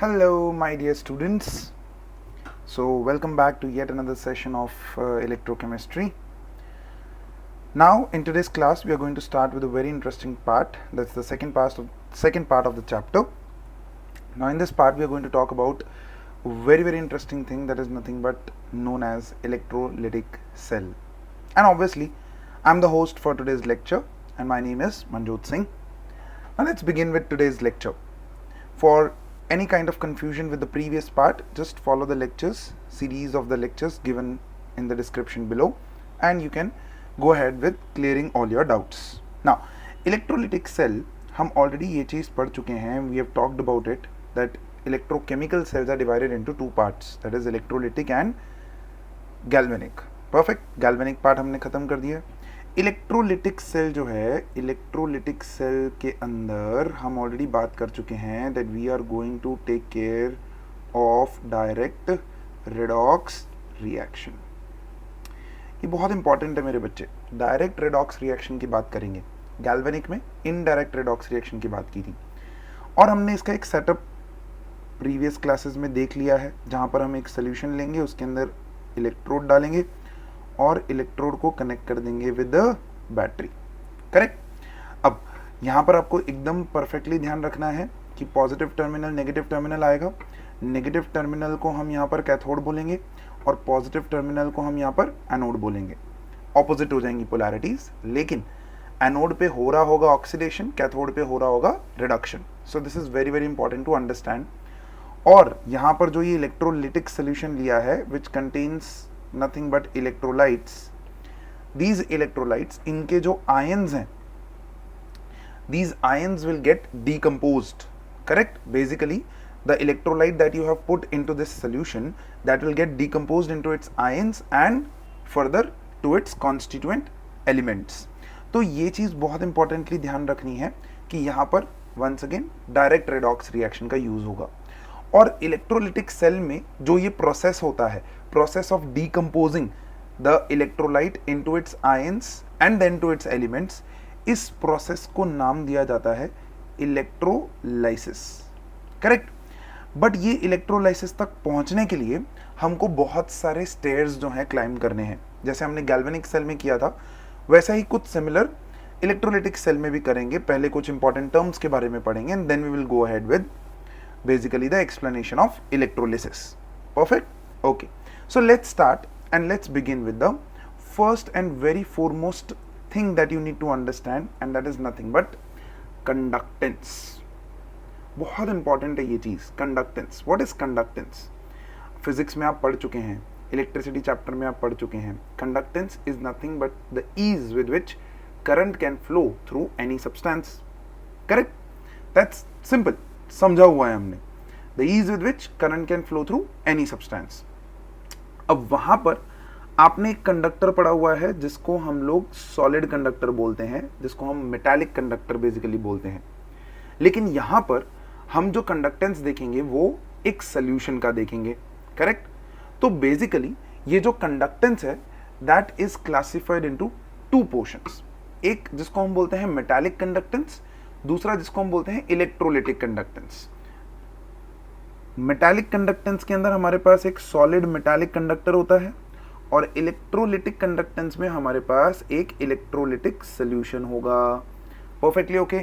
Hello, my dear students. So, welcome back to yet another session of electrochemistry. Now, in today's class, we are going to start with a very interesting part. That's the second part of the chapter. Now, in this part, we are going to talk about a very interesting thing that is nothing but known as electrolytic cell. And obviously, I'm the host for today's lecture, and my name is Manjot Singh. Now, let's begin with today's lecture. For any kind of confusion with the previous part, just follow the lectures, series of the lectures given in the description below, and you can go ahead with clearing all your doubts. Now, electrolytic cell, हम already ये चीज़ पढ़ चुके हैं. We have talked about it that electrochemical cells are divided into two parts, that is electrolytic and galvanic. Perfect. Galvanic part हमने खत्म कर दिया. Electrolytic cell जो है, इलेक्ट्रोलिटिक सेल के अंदर हम ऑलरेडी बात कर चुके हैं that we are going to take care of direct redox reaction. ये बहुत इंपॉर्टेंट है मेरे बच्चे. डायरेक्ट रेडॉक्स रिएक्शन की बात करेंगे. गैल्वेनिक में इनडायरेक्ट रेडॉक्स रिएक्शन की बात की थी और हमने इसका एक सेटअप प्रीवियस क्लासेस में देख लिया है, जहाँ पर हम एक सोल्यूशन लेंगे, उसके अंदर इलेक्ट्रोड डालेंगे और इलेक्ट्रोड को कनेक्ट कर देंगे विद द बैटरी. करेक्ट. अब यहाँ पर आपको एकदम परफेक्टली ध्यान रखना है कि पॉजिटिव टर्मिनल नेगेटिव टर्मिनल आएगा. नेगेटिव टर्मिनल को हम यहाँ पर कैथोड बोलेंगे और पॉजिटिव टर्मिनल को हम यहाँ पर एनोड बोलेंगे. ऑपोजिट हो जाएंगी पोलैरिटीज, लेकिन एनोड पे हो रहा होगा ऑक्सीडेशन, कैथोड पे हो रहा होगा reduction. So this is very important to understand. और यहाँ पर जो ये इलेक्ट्रोलिटिक सोल्यूशन लिया है which contains nothing but electrolytes, these electrolytes, इनके जो आयंस हैं, these ions will get decomposed. Correct. Basically the electrolyte that you have put into this solution, that will get decomposed into its ions and further to its constituent elements. तो ये चीज बहुत importantly ध्यान रखनी है कि यहाँ पर once again direct redox reaction का यूज होगा. और इलेक्ट्रोलिटिक सेल में जो ये प्रोसेस होता है, process of decomposing the electrolyte into its ions and then to its elements, इस प्रोसेस को नाम दिया जाता है इलेक्ट्रोलाइसिस. करेक्ट. बट ये इलेक्ट्रोलाइसिस तक पहुंचने के लिए हमको बहुत सारे स्टेयर्स जो हैं क्लाइंब करने हैं. जैसे हमने गैल्वेनिक सेल में किया था, वैसा ही कुछ सिमिलर इलेक्ट्रोलिटिक सेल में भी करेंगे. पहले कुछ इंपॉर्टेंट टर्म्स के बारे में पढ़ेंगे and then we will go ahead with basically the explanation of electrolysis. Perfect. Okay, so let's start and let's begin with the first and very foremost thing that you need to understand, and that is nothing but conductance. बहुत important है ये चीज, conductance. What is conductance? Physics में आप पढ़ चुके हैं, electricity chapter में आप पढ़ चुके हैं. Conductance is nothing but the ease with which current can flow through any substance. Correct? That's simple. समझा हुआ है हमने. The ease with which current can flow through any substance. अब वहां पर आपने एक कंडक्टर पढ़ा हुआ है जिसको हम लोग सॉलिड कंडक्टर बोलते हैं, जिसको हम मेटालिक कंडक्टर बेसिकली बोलते हैं. लेकिन यहां पर हम जो कंडक्टेंस देखेंगे वो एक सोल्यूशन का देखेंगे. करेक्ट. तो बेसिकली ये जो कंडक्टेंस है that is classified into two portions. एक जिसको हम बोलते हैं मेटालिक कंडक्टेंस, दूसरा जिसको हम बोलते हैं इलेक्ट्रोलिटिक कंडक्टेंस. मेटालिक कंडक्टेंस के अंदर हमारे पास एक सॉलिड मेटालिक कंडक्टर होता है और इलेक्ट्रोलिटिक कंडक्टेंस में हमारे पास एक इलेक्ट्रोलिटिक सॉल्यूशन होगा. Perfectly okay.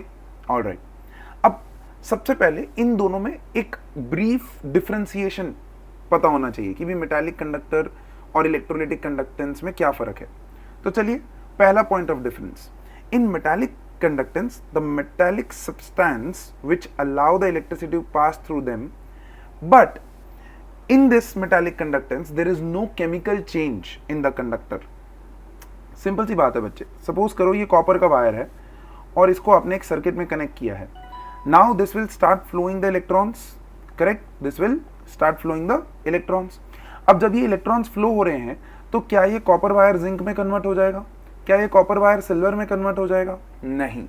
ऑलराइट. अब सबसे पहले इन दोनों में एक ब्रीफ डिफरेंशिएशन पता होना चाहिए कि भी मेटालिक कंडक्टर और इलेक्ट्रोलिटिक कंडक्टेंस में क्या फर्क है. तो चलिए, पहला point of difference. In metallic conductance, the metallic substance which allow the electricity to pass through them, but in this metallic conductance there is no chemical change in the conductor. Simple सी बात है बच्चे. Suppose करो ये copper का wire है और इसको आपने एक सर्किट में कनेक्ट किया है. Now this will start flowing the electrons. Correct. This will start flowing the electrons. अब जब ये इलेक्ट्रॉन्स फ्लो हो रहे हैं तो क्या ये कॉपर वायर जिंक में कन्वर्ट हो जाएगा? क्या ये कॉपर वायर सिल्वर में कन्वर्ट हो जाएगा? नहीं.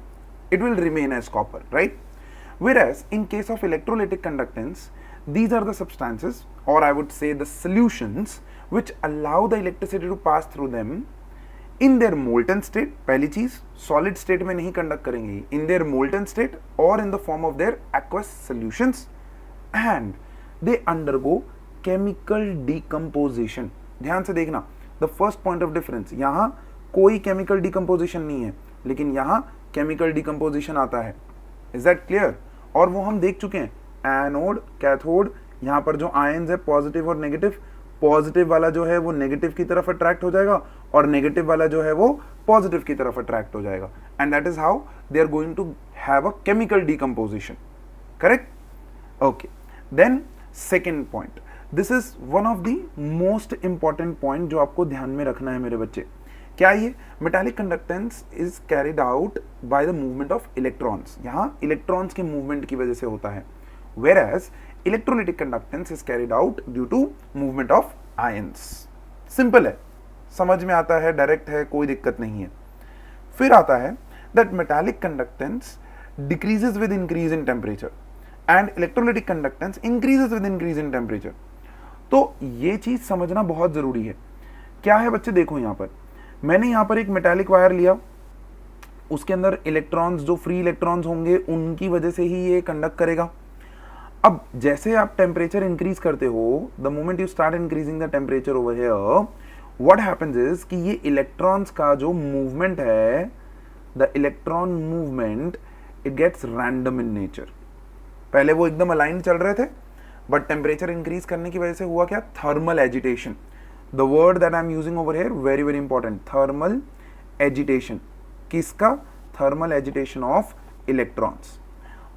It will remain as copper, right? Whereas in case of electrolytic conductance, these are the substances, or I would say the solutions, which allow the electricity to pass through them in their molten state. पहली चीज, solid state में नहीं conduct करेंगे, in their molten state or in the form of their aqueous solutions, and they undergo chemical decomposition. ध्यान से देखना, the first point of difference, यहां कोई केमिकल डिकम्पोजिशन नहीं है, लेकिन यहां केमिकल डिकम्पोजिशन आता है। Is that clear? और वो हम देख चुके हैं, एनोड कैथोड, यहां पर जो आयंस है पॉजिटिव और नेगेटिव, पॉजिटिव वाला जो है वो नेगेटिव की तरफ अट्रैक्ट हो जाएगा और नेगेटिव वाला जो है वो पॉजिटिव की तरफ अट्रैक्ट हो जाएगा, and that is how they are going to have a chemical decomposition. Correct? Okay, then second point, this is one of the most important point जो आपको ध्यान में रखना है मेरे बच्चे। क्या ये? Metallic conductance is carried out by the movement of electrons, यहां इलेक्ट्रॉन्स के मूवमेंट की वजह से होता है, whereas electrolytic conductance is carried out due to movement of ions. Simple है, समझ में आता है, डायरेक्ट है, कोई दिक्कत नहीं है। फिर आता है that metallic conductance decreases with increase in temperature and electrolytic conductance increases with increase in temperature. तो ये चीज समझना बहुत जरूरी है। क्या है बच्चे, देखो यहां पर मैंने यहां पर एक मेटालिक वायर लिया, उसके अंदर इलेक्ट्रॉन्स, जो फ्री इलेक्ट्रॉन्स होंगे उनकी वजह से ही ये कंडक्ट करेगा। अब जैसे आप टेम्परेचर इंक्रीज करते हो, the moment you start increasing the temperature over here, what happens is कि ये इलेक्ट्रॉन्स का जो मूवमेंट है, the electron movement, it gets random in nature. पहले वो एकदम अलाइन चल रहे थे, बट टेम्परेचर इंक्रीज करने की वजह से हुआ क्या? Thermal agitation. The word that I am using over here, very very important, thermal agitation. किसका? Thermal agitation of electrons.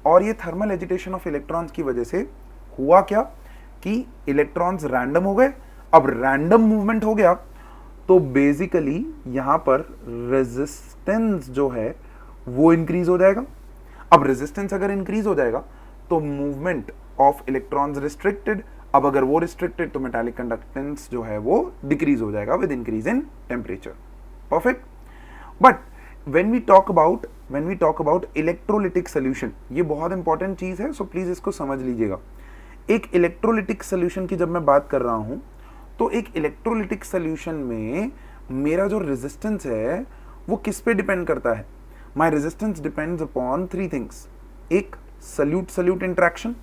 और ये थर्मल एजिटेशन ऑफ इलेक्ट्रॉन्स की वजह से हुआ क्या कि इलेक्ट्रॉन्स रैंडम हो गए। अब रैंडम मूवमेंट हो गया तो बेसिकली यहां पर रेजिस्टेंस जो है वो इंक्रीज हो जाएगा। अब रेजिस्टेंस अगर इंक्रीज हो जाएगा तो मूवमेंट ऑफ इलेक्ट्रॉन्स रिस्ट्रिक्टेड। अब अगर वो रिस्ट्रिक्टेड तो मेटालिक कंडक्टेंस जो है वो डिक्रीज हो जाएगा with increase in temperature. Perfect. But when we talk about electrolytic solution, ये बहुत इंपॉर्टेंट चीज है, सो प्लीज इसको समझ लीजिएगा। एक इलेक्ट्रोलिटिक सोल्यूशन की जब मैं बात कर रहा हूं तो एक इलेक्ट्रोलिटिक सोल्यूशन में मेरा जो रेजिस्टेंस है वो किस पे डिपेंड करता है? My resistance depends upon three things. एक सल्यूट सल्यूट इंटरेक्शन,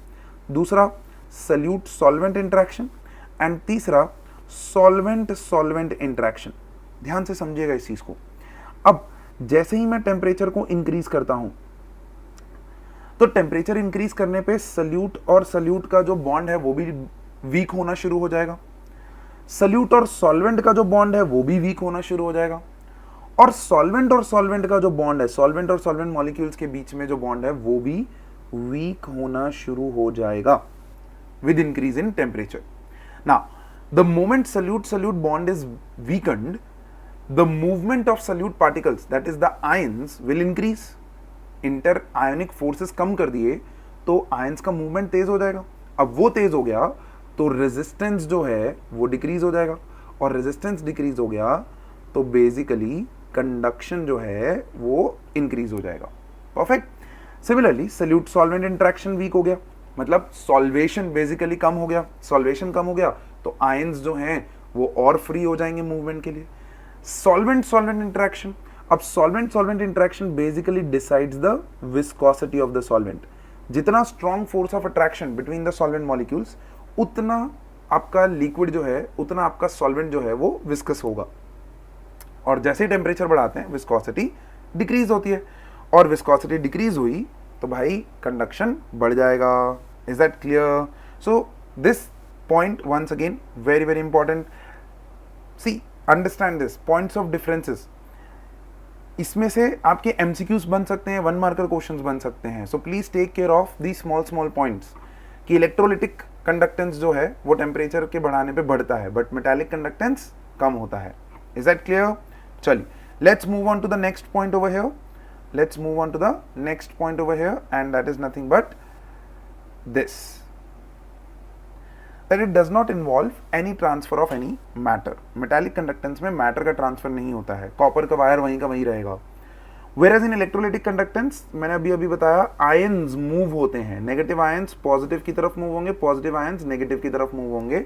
दूसरा सल्यूट सॉल्वेंट इंटरेक्शन, एंड तीसरा सॉल्वेंट सॉल्वेंट इंटरेक्शन। ध्यान से समझिएगा इस चीज को। अब जैसे ही मैं टेम्परेचर को इंक्रीज करता हूं तो टेम्परेचर इंक्रीज करने पे सल्यूट और सल्यूट का जो बॉन्ड है वो भी वीक होना शुरू हो जाएगा, सल्यूट और सॉल्वेंट का जो बॉन्ड है वो भी वीक होना शुरू हो जाएगा, और सॉल्वेंट का जो बॉन्ड है, सॉल्वेंट और सॉल्वेंट मॉलिक्यूल्स के बीच में जो बॉन्ड है वो भी वीक होना शुरू हो जाएगा with increase in temperature. Now, the moment solute-solute bond is weakened, the movement of solute particles, that is the ions, will increase. Inter-ionic forces कम कर दिए तो ions का movement तेज हो जाएगा। अब वो तेज हो गया तो resistance जो है वो decrease हो जाएगा, और resistance decrease हो गया तो basically conduction जो है वो increase हो जाएगा। Perfect. Similarly, solute-solvent interaction weak हो गया, मतलब सॉल्वेशन बेसिकली कम हो गया। सॉल्वेशन कम हो गया तो आयंस जो हैं वो और फ्री हो जाएंगे मूवमेंट के लिए। सॉल्वेंट सॉल्वेंट इंटरेक्शन, अब solvent solvent interaction basically decides the viscosity of the solvent. जितना strong force of attraction between the solvent molecules, उतना आपका लिक्विड जो है, उतना आपका सॉल्वेंट जो है वो विस्कस होगा। और जैसे ही टेम्परेचर बढ़ाते हैं विस्कोसिटी डिक्रीज होती है, और विस्कोसिटी डिक्रीज हुई तो भाई कंडक्शन बढ़ जाएगा। Is that clear? So this point once again very very important. See, understand this points of differences. इसमें से आपके एमसीक्यूज बन सकते हैं, वन मार्कर क्वेश्चंस बन सकते हैं। So please take care of the small small points कि इलेक्ट्रोलिटिक कंडक्टेंस जो है वो टेम्परेचर के बढ़ाने पे बढ़ता है, बट मेटालिक कंडक्टेंस कम होता है। Is that clear? चलिए, let's move on to the next point over here. Let's move on to the next point over here, and that is nothing but this, that it does not involve any transfer of any matter. Metallic conductance में matter का transfer नहीं होता है, copper का wire वहीं का वहीं रहेगा। Whereas in electrolytic conductance, मैंने अभी बताया, ions move होते हैं, negative ions positive की तरफ move होंगे, positive ions negative की तरफ move होंगे,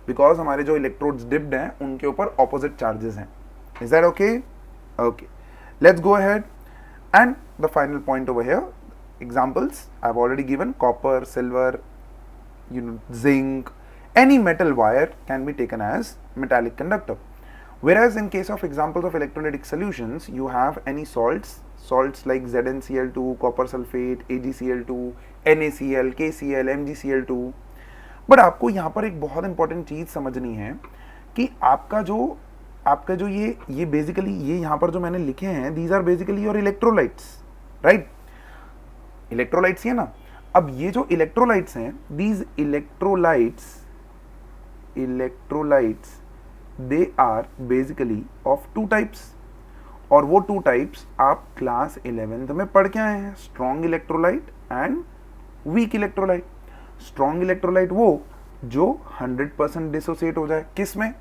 because हमारे जो electrodes dipped हैं उनके ऊपर opposite charges हैं। Is that okay? Okay. Let's go ahead. And the final point over here, examples I've already given: copper, silver, zinc, any metal wire can be taken as metallic conductor. Whereas in case of examples of electrolytic solutions, you have any salts like ZnCl2, copper sulfate, AgCl2, NaCl, KCl, MgCl2. But आपको यहाँ पर एक बहुत important चीज समझनी है कि आपका जो ये बेसिकली ये यहाँ पर जो मैंने लिखे हैं, these are basically your electrolytes, right? Electrolytes है ना. अब ये जो इलेक्ट्रोलाइट्स हैं, these electrolytes they are basically of two types, और वो टू टाइप्स आप क्लास 11th में पढ़ के आए हैं, strong electrolyte and weak electrolyte. Strong electrolyte वो जो 100% डिसोसिएट हो जाए, किस में?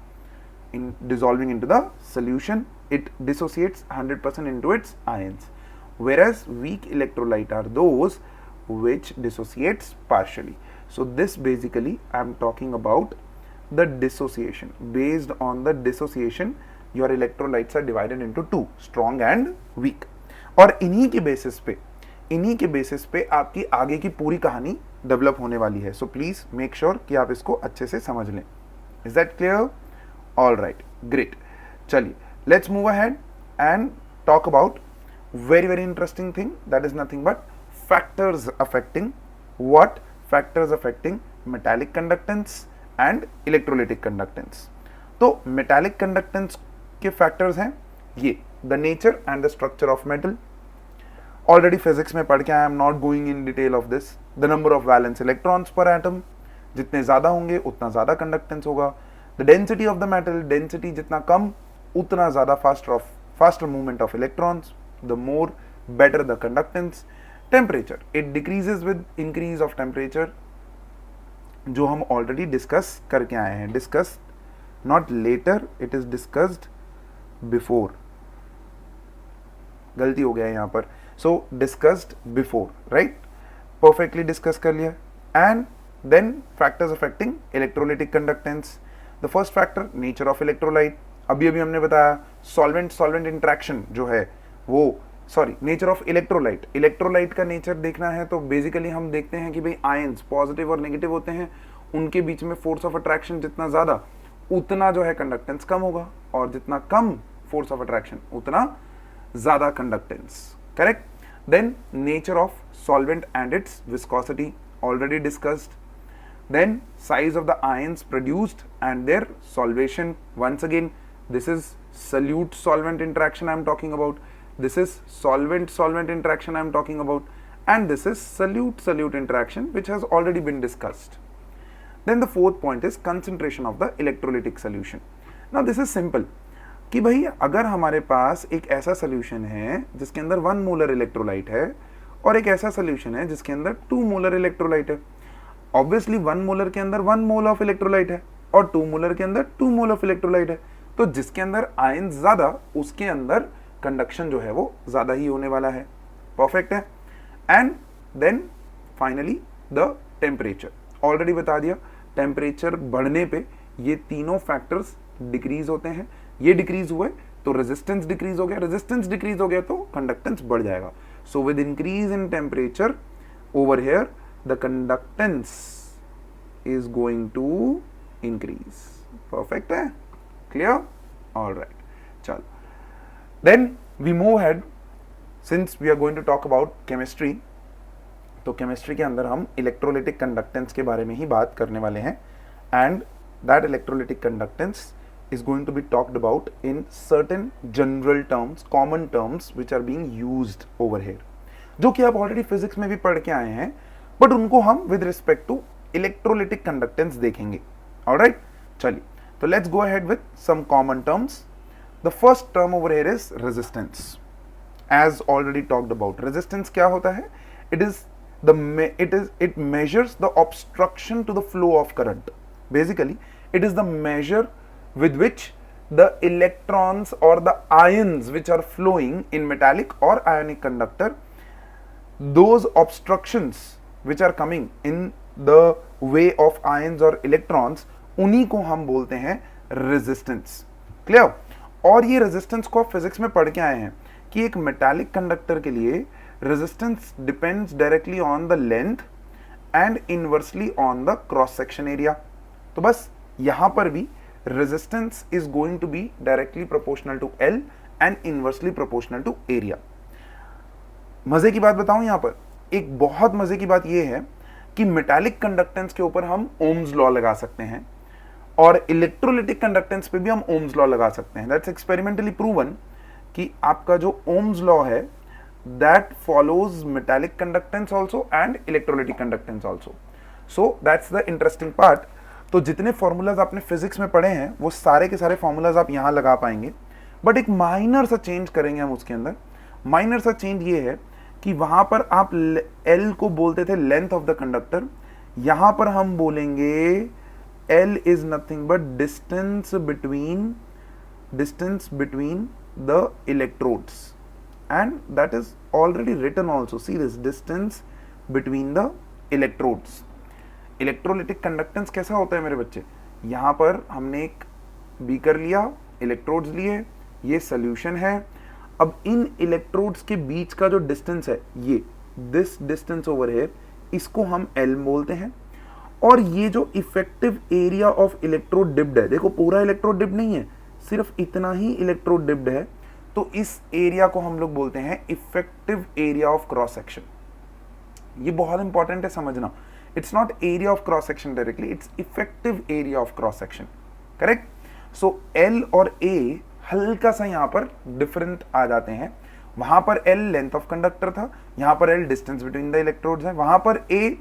In dissolving into the solution, it dissociates 100% into its ions. Whereas weak electrolyte are those which dissociates partially. So this basically I am talking about the dissociation. Based on the dissociation, your electrolytes are divided into two, strong and weak. और इन्हीं के basis पे आपकी आगे की पूरी कहानी develop होने वाली है. सो प्लीज मेक श्योर कि आप इसको अच्छे से समझ लें. Is that clear? All right, great. चलिए, let's move ahead and talk about very interesting thing, that is nothing but factors affecting what? Factors affecting metallic conductance and electrolytic conductance. तो metallic conductance के factors हैं ये, the nature and the structure of metal. Already physics में पढ़ के I am not going in detail of this. The number of valence electrons per atom, जितने ज़्यादा होंगे उतना ज़्यादा conductance होगा. The density of the metal, density जितना कम उतना ज़्यादा faster movement of electrons. The more better the conductance. Temperature, it decreases with increase of temperature, जो हम already discuss करके आए हैं. Discussed not later, it is discussed before. गलती हो गया है यहाँ पर. So discussed before, right? Perfectly discuss कर लिया. And then factors affecting electrolytic conductance. The first factor, nature of electrolyte. अभी हमने बताया solvent interaction जो है वो, sorry, nature of electrolyte. Electrolyte का नेचर देखना है तो बेसिकली हम देखते हैं कि भाई आयंस पॉजिटिव और नेगेटिव होते हैं, उनके बीच में फोर्स ऑफ अट्रैक्शन जितना ज़्यादा उतना जो है कंडक्टेंस कम होगा, और जितना कम फोर्स ऑफ अट्रैक्शन उतना ज़्यादा conductance. Correct. Then nature of solvent and its viscosity, already discussed. Then size of the ions produced and their solvation. Once again this is solute solvent interaction I am talking about. This is solvent interaction I am talking about, and this is solute interaction which has already been discussed. Then the fourth point is concentration of the electrolytic solution. Now this is simple कि भाई अगर हमारे पास एक ऐसा solution है जिसके अंदर 1 molar electrolyte है और एक ऐसा solution है जिसके अंदर 2 मोलर इलेक्ट्रोलाइट है. Obviously 1 मोलर के अंदर 1 मोल ऑफ इलेक्ट्रोलाइट है और 2 मोलर के अंदर 2 मोल ऑफ इलेक्ट्रोलाइट है. तो जिसके अंदर आयन ज्यादा उसके अंदर कंडक्शन जो है वो ज्यादा ही होने वाला है. परफेक्ट है. And then finally the temperature, already बता दिया, टेम्परेचर बढ़ने पे ये तीनों फैक्टर्स डिक्रीज होते हैं. ये डिक्रीज हुए तो रेजिस्टेंस डिक्रीज हो गया, रेजिस्टेंस डिक्रीज हो गया तो कंडक्टेंस बढ़ जाएगा. So with increase in temperature over here the conductance is going to increase. Perfect है, क्लियर? ऑल राइट, चलो. Then we move ahead, since we are going to talk about chemistry. तो chemistry के अंदर हम electrolytic conductance के बारे में ही बात करने वाले हैं, and that electrolytic conductance is going to be talked about in certain general terms, common terms which are being used over here, जो कि आप ऑलरेडी फिजिक्स में भी पढ़ के आए हैं, बट उनको हम with respect to electrolytic conductance देखेंगे. ऑलराइट, चलिए, तो let's go ahead with some common terms. The first term over here is resistance. As already talked about, resistance क्या होता है? It measures the obstruction to the flow of current. Basically, it is the measure with which the electrons or the ions which are flowing in metallic or ionic conductor, those obstructions which are coming in the way of ions or electrons, उन्हीं को हम बोलते हैं resistance. Clear? और ये resistance को आप physics में पढ़ के आए हैं कि एक मेटालिक कंडक्टर के लिए resistance depends directly on the length and inversely on the cross section area. तो बस यहां पर भी resistance is going to be directly proportional to L and inversely proportional to area. मजे की बात बताऊं, यहां पर एक बहुत मजे की बात यह है कि मेटालिक कंडक्टेंस के ऊपर हम ओम्स लॉ लगा सकते हैं और इलेक्ट्रोलिटिक कंडक्टेंस पे भी हम ओम्स लॉ लगा सकते हैं। दैट्स एक्सपेरिमेंटली प्रूवन कि आपका जो ओम्स लॉ है that follows metallic conductance also and electrolytic conductance also. So that's the interesting part. तो जितने फॉर्मूलाज आपने फिजिक्स में पढ़े हैं वो सारे के सारे फॉर्मूलाज आप यहां लगा पाएंगे, बट एक माइनर सा चेंज करेंगे हम उसके अंदर। माइनर सा चेंज ये है कि वहां पर आप L को बोलते थे लेंथ ऑफ द कंडक्टर, यहां पर हम बोलेंगे L is nothing but distance between the electrodes, and that is already written also. See this distance between the electrodes. Electrolytic conductance कैसा होता है मेरे बच्चे, यहां पर हमने एक बीकर लिया, इलेक्ट्रोड्स लिए, ये सोल्यूशन है। अब इन इलेक्ट्रोड्स के बीच का जो डिस्टेंस है ये दिस डिस्टेंस ओवर हियर, इसको हम L बोलते हैं। और ये जो effective area of electrode dipped है, देखो पूरा इलेक्ट्रोड डिप्ड नहीं है, सिर्फ इतना ही इलेक्ट्रोड डिप्ड है, तो इस एरिया को हम लोग बोलते हैं effective area of cross section. ये बहुत इंपॉर्टेंट है समझना, it's not area of cross section directly, it's effective area of cross section, correct. So L और A हल्का सा यहां पर डिफरेंट आ जाते हैं। वहां पर L लेंथ ऑफ कंडक्टर था, यहां पर L distance between the electrodes है, वहां पर A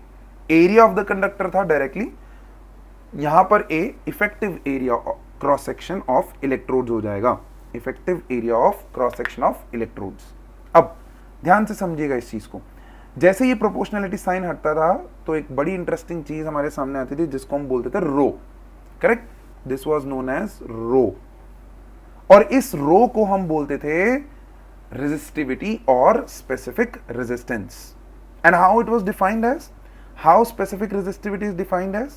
area of the conductor था डायरेक्टली, यहां पर A effective area cross section of electrodes हो जाएगा, effective area of cross section of electrodes. अब ध्यान से समझिएगा इस चीज को, जैसे ये प्रोपोर्शनलिटी साइन हटता था तो एक बड़ी इंटरेस्टिंग चीज हमारे सामने आती थी जिसको हम बोलते थे rho, correct. This was known as rho, और इस रो को हम बोलते थे रेजिस्टिविटी और specific resistance. And how it was defined as, how specific resistivity is defined as,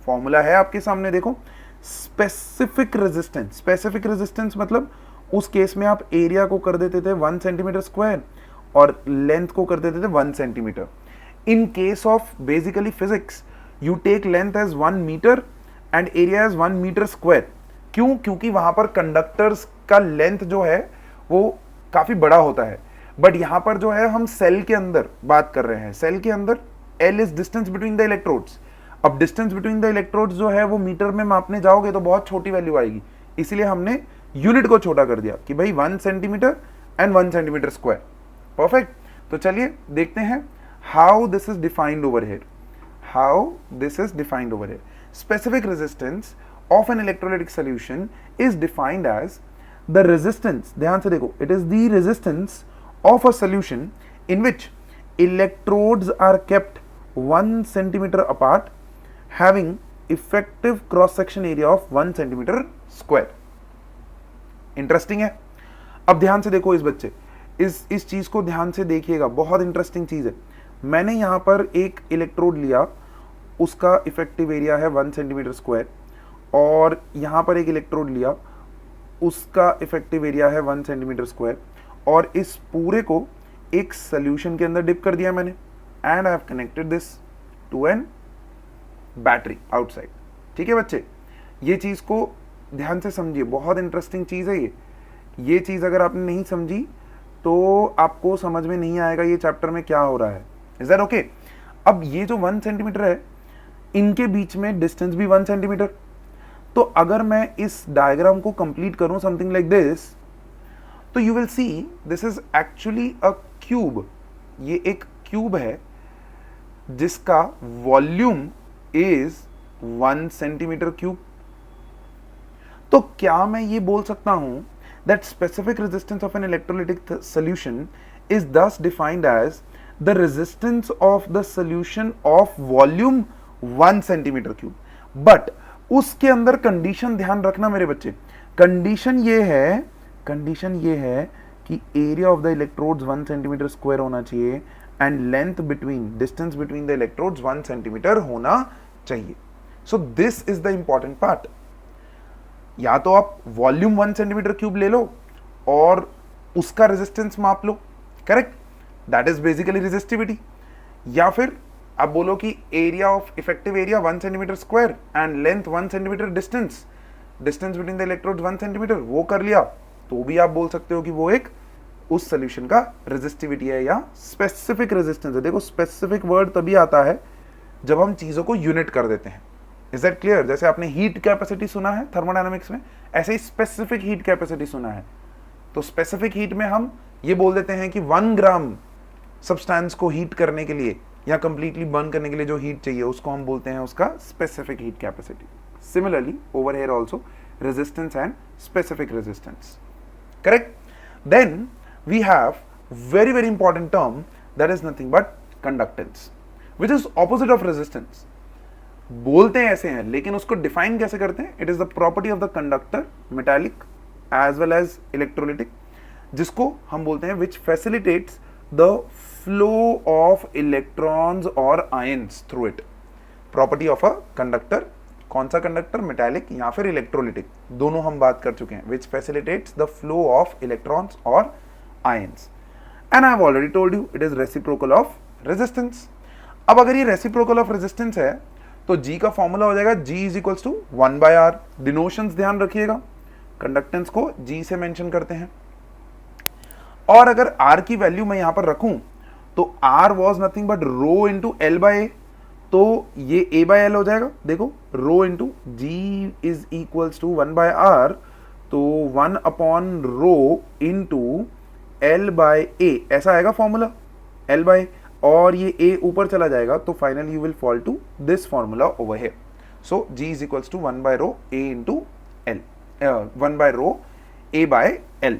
formula है आपके सामने देखो, स्पेसिफिक रेजिस्टेंस। स्पेसिफिक रेजिस्टेंस मतलब उस केस में आप एरिया को कर देते थे 1 सेंटीमीटर स्क्वायर और लेंथ को कर देते थे 1 centimetre. In case of basically physics you take length as 1 metre and area as 1 metre square. क्यों? क्योंकि वहां पर कंडक्टर्स का लेंथ जो है वो काफी बड़ा होता है, बट यहां पर जो है हम सेल के अंदर बात कर रहे हैं, सेल के अंदर L is distance between the electrodes. अब डिस्टेंस बिटवीन द इलेक्ट्रोड्स जो है वो मीटर में मापने जाओगे तो बहुत छोटी वैल्यू आएगी, इसलिए हमने यूनिट को छोटा कर दिया कि भाई 1 centimetre and 1 centimetre square. Perfect. तो चलिए देखते हैं how this is defined over here, how this is defined over here. Specific resistance of an electrolytic solution is defined as the resistance, ध्यान से देखो, it is the resistance of a solution in which electrodes are kept 1 centimeter apart having effective cross section area of 1 centimeter square। Interesting है। अब ध्यान से देखो इस बच्चे, इस चीज को ध्यान से देखिएगा, बहुत इंटरेस्टिंग चीज है। मैंने यहां पर एक इलेक्ट्रोड लिया, उसका इफेक्टिव एरिया है 1 सेंटीमीटर स्क्वायर, और यहां पर एक इलेक्ट्रोड लिया, उसका इफेक्टिव एरिया है 1 सेंटीमीटर स्क्वायर, और इस पूरे को एक सोल्यूशन के अंदर डिप कर दिया मैंने, and I have connected this to an battery outside. ठीक है बच्चे, ये चीज को ध्यान से समझिए, बहुत इंटरेस्टिंग चीज है ये चीज अगर आपने नहीं समझी तो आपको समझ में नहीं आएगा ये चैप्टर में क्या हो रहा है। Is that okay? अब ये जो 1 सेंटीमीटर है, इनके बीच में डिस्टेंस भी 1 सेंटीमीटर। तो अगर मैं इस डायग्राम को कंप्लीट करूं समथिंग लाइक दिस, तो you will see this is actually a cube. ये एक क्यूब है जिसका वॉल्यूम इज 1 सेंटीमीटर क्यूब। तो क्या मैं ये बोल सकता हूं that specific resistance of an electrolytic solution is thus defined as the resistance of the solution of volume 1 centimeter cube, but उसके अंदर कंडीशन ध्यान रखना मेरे बच्चे, कंडीशन ये है कि area of the electrodes 1 centimetre square होना चाहिए and length between, distance between the electrodes 1 centimetre होना चाहिए। सो this is the important part. या तो आप वॉल्यूम 1 सेंटीमीटर क्यूब ले लो और उसका रेजिस्टेंस माप लो, correct, that is basically resistivity. या फिर आप बोलो कि area of effective area 1 centimetre square and length 1 centimetre, distance between the electrode 1 centimetre, वो कर लिया तो भी आप बोल सकते हो कि वो एक उस सोल्यूशन का रेजिस्टिविटी है या स्पेसिफिक रेजिस्टेंस है। देखो स्पेसिफिक वर्ड तभी आता है जब हम चीजों को यूनिट कर देते हैं। Is that clear? जैसे आपने हीट कैपेसिटी सुना है थर्मोडायनामिक्स में, ऐसे ही स्पेसिफिक हीट कैपेसिटी सुना है। तो स्पेसिफिक हीट में हम ये बोल देते हैं कि 1 ग्राम सब्सटेंस को हीट करने के लिए या कंप्लीटली बर्न करने के लिए जो हीट चाहिए उसको हम बोलते हैं उसका specific heat capacity. Similarly over here also resistance and specific resistance, correct? Then we have very important term that is nothing but conductance, which is opposite of resistance. बोलते हैं ऐसे हैं लेकिन उसको डिफाइन कैसे करते हैं? It is the property of the conductor, metallic as well as electrolytic, जिसको हम बोलते हैं which facilitates the flow of electrons और ions through it. Property of a conductor, कौन सा कंडक्टर? मेटालिक या फिर इलेक्ट्रोलिटिक, दोनों हम बात कर चुके हैं। Which facilitates the flow of electrons और ions, and I have already told you it is reciprocal of resistance. अब अगर ये रेसिप्रोकल ऑफ रेजिस्टेंस है तो G का फॉर्मूला हो जाएगा G is equals to 1/R। डिनोशंस ध्यान रखिएगा, कंडक्टेंस को G से मेंशन करते हैं। और अगर R की वैल्यू मैं यहां पर रखूं तो R was nothing but rho into L by A, तो ये A बाय L हो जाएगा। देखो rho into G is equals to 1/R, तो 1 upon rho into L by A, ऐसा आएगा फॉर्मूला L बाय, और ये A ऊपर चला जाएगा तो finally you will fall to this formula over here. So G is equals to 1/रो A इंटू L, 1/रो A बाय L।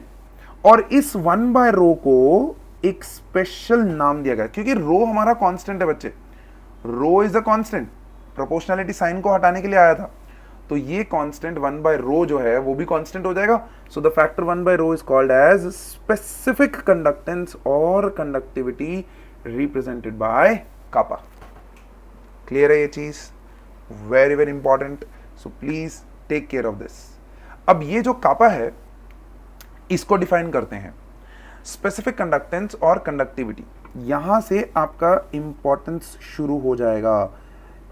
और इस 1/रो को एक स्पेशल नाम दिया गया क्योंकि रो हमारा कांस्टेंट है बच्चे। Rho is the constant, proportionality sign को हटाने के लिए आया था, तो ये कांस्टेंट 1/रो जो है वो भी कांस्टेंट हो जाएगा। सो द फैक्टर 1/रो is called as specific conductance और conductivity represented by kappa। clear है ये चीज? very important, so please take care of this। अब ये जो kappa है इसको डिफाइन करते हैं, स्पेसिफिक कंडक्टेंस और कंडक्टिविटी। यहां से आपका इंपॉर्टेंस शुरू हो जाएगा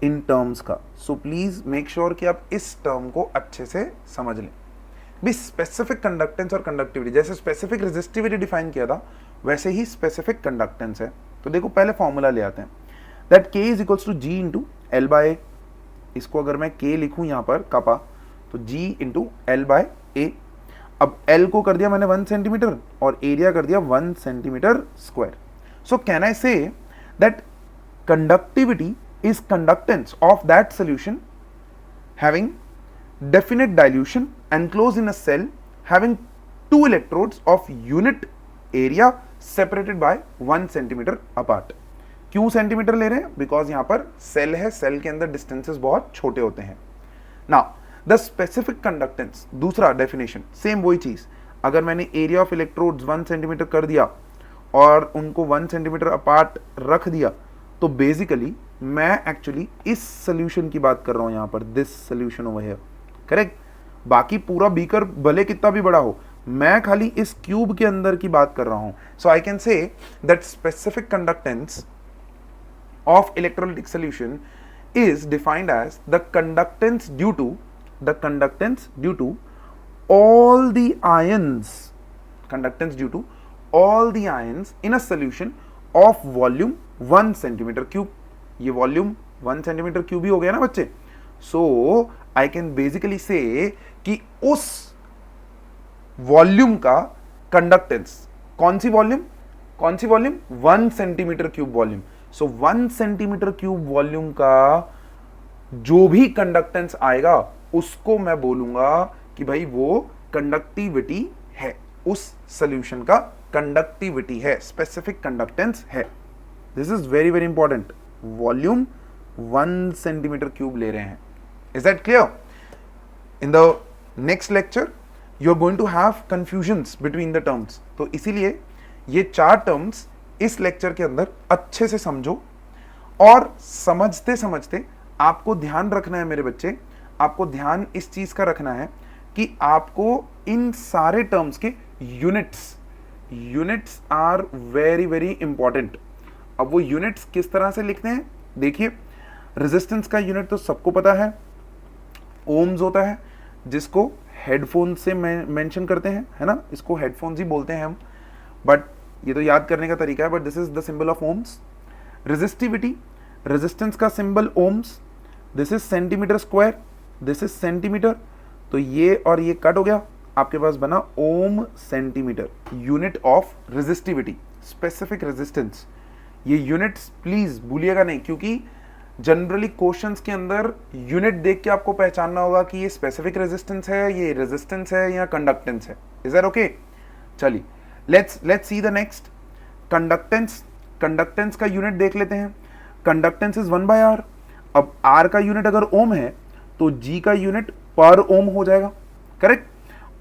इन टर्म्स का, सो प्लीज मेक श्योर कि आप इस टर्म को अच्छे से समझ लें। भी स्पेसिफिक कंडक्टेंस और कंडक्टिविटी, जैसे स्पेसिफिक रेजिस्टिविटी डिफाइन किया था वैसे ही स्पेसिफिक कंडक्टेंस है। तो देखो पहले फॉर्मूला ले आते हैं, that K is equals to G into L by A. इसको अगर मैं K लिखूं यहां पर kappa, तो G इंटू L बाय ए। अब L को कर दिया मैंने 1 सेंटीमीटर और एरिया कर दिया 1 centimetre square. So can I say that conductivity is conductance of that solution having definite dilution enclosed in a cell having 2 electrodes of unit area separated by 1 centimeter apart। क्यों centimetre ले रहे हैं? Because यहां पर cell है, cell के अंदर distances बहुत छोटे होते हैं। नाउ द स्पेसिफिक कंडक्टेंस, दूसरा डेफिनेशन सेम वही चीज। अगर मैंने एरिया ऑफ इलेक्ट्रोड्स 1 सेंटीमीटर कर दिया और उनको 1 सेंटीमीटर अपार्ट रख दिया, तो बेसिकली मैं एक्चुअली इस सोल्यूशन की बात कर रहा हूं यहां पर, this solution over here, correct? बाकी पूरा बीकर भले कितना भी बड़ा हो, मैं खाली इस क्यूब के अंदर की बात कर रहा हूं। So I can say that specific conductance of electrolytic solution is defined as the conductance due to all the ions, conductance due to all the ions in a solution of volume 1 centimeter cube। ये volume 1 centimetre cube ही हो गया ना बच्चे। सो I can basically से कि उस volume का conductance, कौन सी वॉल्यूम 1 सेंटीमीटर क्यूब वॉल्यूम। सो 1 सेंटीमीटर क्यूब वॉल्यूम का जो भी कंडक्टेंस आएगा उसको मैं बोलूंगा कि भाई वो कंडक्टिविटी है, उस सॉल्यूशन का कंडक्टिविटी है, स्पेसिफिक कंडक्टेंस है। This is very very important. Volume 1 centimetre cube ले रहे हैं। Is that clear? In the next lecture you are going to have confusions between the terms, तो इसीलिए ये 4 टर्म्स इस लेक्चर के अंदर अच्छे से समझो, और समझते समझते आपको ध्यान रखना है मेरे बच्चे, आपको ध्यान इस चीज का रखना है कि आपको इन सारे टर्म्स के units are very very important. अब वो यूनिट्स किस तरह से लिखते हैं देखिए रेजिस्टेंस का यूनिट तो सबको पता है, ओम्स होता है, जिसको हेडफोन से मेंशन करते हैं, है ना, इसको हेडफोन्स ही बोलते हैं हम, बट ये तो याद करने का तरीका है, but this is the symbol of ohms. Resistivity, resistance का symbol ohms, this is centimetre square, this is centimetre, तो ये और ये कट हो गया, आपके पास बना ohm centimetre, unit of resistivity, specific resistance. ये यूनिट्स प्लीज भूलिएगा नहीं, क्योंकि जनरली क्वेश्चंस के अंदर यूनिट देख के आपको पहचानना होगा कि ये स्पेसिफिक रेजिस्टेंस है, ये रेजिस्टेंस है या कंडक्टेंस है। Is that okay? चलिए let's see the next, conductance. Conductance का यूनिट देख लेते हैं। Conductance is 1/r। अब r का यूनिट अगर ओम है तो g का यूनिट पर ओम हो जाएगा, करेक्ट।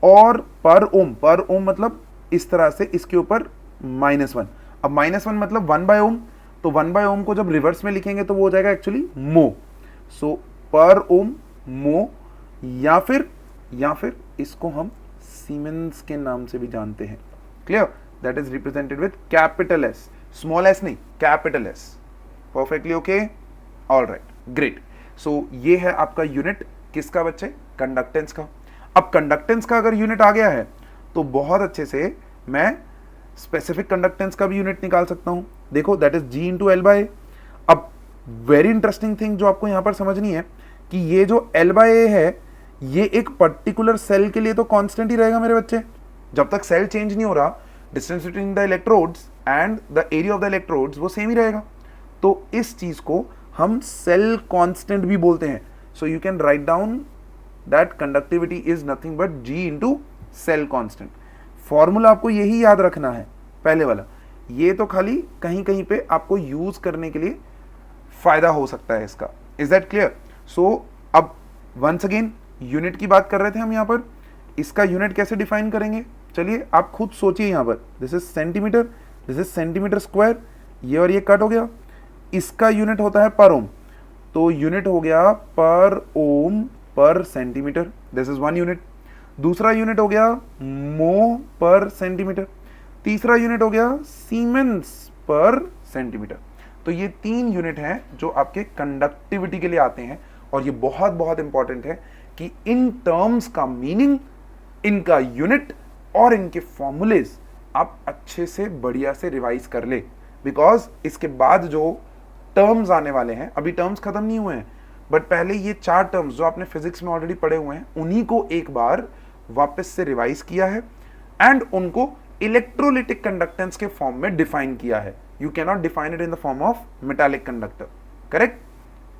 और पर ओम मतलब इस तरह से इसके ऊपर -1। अब -1 मतलब 1/ओम, तो 1/ओम को जब रिवर्स में लिखेंगे तो वो हो जाएगा एक्चुअली मो। सो पर ओम मो, या फिर इसको हम सीमेंस के नाम से भी जानते हैं। Clear? That is represented with capital S, small S नहीं, capital S. Perfectly okay? All right, great. So ये है आपका यूनिट किसका बच्चे? कंडक्टेंस का। अब कंडक्टेंस का अगर यूनिट आ गया है तो बहुत अच्छे से मैं स्पेसिफिक कंडक्टेंस का भी यूनिट निकाल सकता हूं। देखो that is G into L by A. अब वेरी इंटरेस्टिंग थिंग जो आपको यहां पर समझनी है कि ये जो एल बाई ए है ये एक पर्टिकुलर सेल के लिए तो कांस्टेंट ही रहेगा मेरे बच्चे। जब तक सेल चेंज नहीं हो रहा, distance between the electrodes and the area of the electrodes वो सेम ही रहेगा। तो इस चीज को हम सेल कांस्टेंट भी बोलते हैं। So you can write down that conductivity is nothing but G into cell constant. Formula आपको यही याद रखना है, पहले वाला। ये तो खाली कहीं कहीं पे आपको यूज करने के लिए फायदा हो सकता है इसका। Is that clear? सो अब वंस अगेन यूनिट की बात कर रहे थे हम यहाँ पर, इसका यूनिट कैसे डिफाइन करेंगे? चलिए आप खुद सोचिए। यहाँ पर this is centimetre, this is centimetre square, ये और ये कट हो गया। इसका यूनिट होता है पर ओम, तो यूनिट हो गया पर ओम पर centimetre, this is one unit. दूसरा यूनिट हो गया मो पर सेंटीमीटर। तीसरा यूनिट हो गया सीमेंस पर सेंटीमीटर। तो ये 3 यूनिट हैं जो आपके कंडक्टिविटी के लिए आते हैं, और ये बहुत बहुत इंपॉर्टेंट है कि इन टर्म्स का मीनिंग, इनका यूनिट और इनके फॉर्मूलेज आप अच्छे से बढ़िया से रिवाइज कर ले, बिकॉज इसके बाद जो टर्म्स आने वाले हैं, अभी टर्म्स खत्म नहीं हुए हैं, बट पहले ये 4 टर्म्स जो आपने फिजिक्स में ऑलरेडी पढ़े हुए हैं उन्हीं को एक बार वापस से रिवाइज किया है एंड उनको इलेक्ट्रोलिटिक कंडक्टेंस के फॉर्म में डिफाइन किया है। You can not define it in the form of metallic conductor, correct.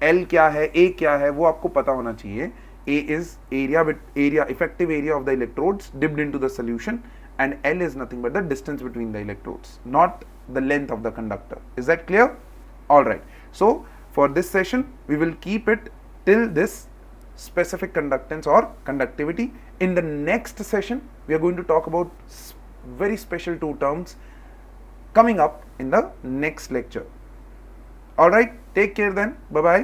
L क्या है, A क्या है, वो आपको पता होना चाहिए। A is area effective area of the electrodes dipped into the solution, and L is nothing but the distance between the electrodes, not the length of the conductor. Is that clear? All right. So for this session we will keep it till this specific conductance or conductivity. In the next session we are going to talk about very special 2 terms coming up in the next lecture. All right, take care then. Bye bye.